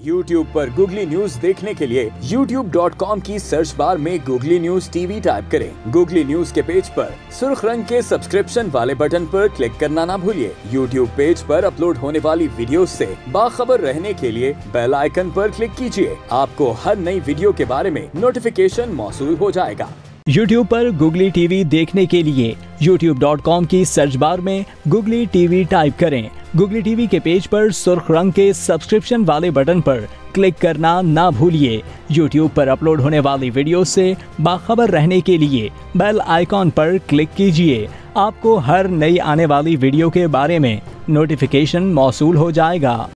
YouTube पर googly news देखने के लिए youtube.com की सर्च बार में गूगली न्यूज टीवी टाइप करें। गूगली न्यूज के पेज पर सुर्ख रंग के सब्सक्रिप्शन वाले बटन पर क्लिक करना ना भूलिए। YouTube पेज पर अपलोड होने वाली वीडियो से बाखबर रहने के लिए बेल आइकन पर क्लिक कीजिए। आपको हर नई वीडियो के बारे में नोटिफिकेशन मौसूल हो जाएगा। YouTube पर गूगली टीवी देखने के लिए youtube.com की सर्च बार में गूगली टीवी टाइप करें। गूगली टीवी के पेज पर सुर्ख रंग के सब्सक्रिप्शन वाले बटन पर क्लिक करना ना भूलिए। YouTube पर अपलोड होने वाली वीडियो से बाखबर रहने के लिए बेल आइकॉन पर क्लिक कीजिए। आपको हर नई आने वाली वीडियो के बारे में नोटिफिकेशन मौसूल हो जाएगा।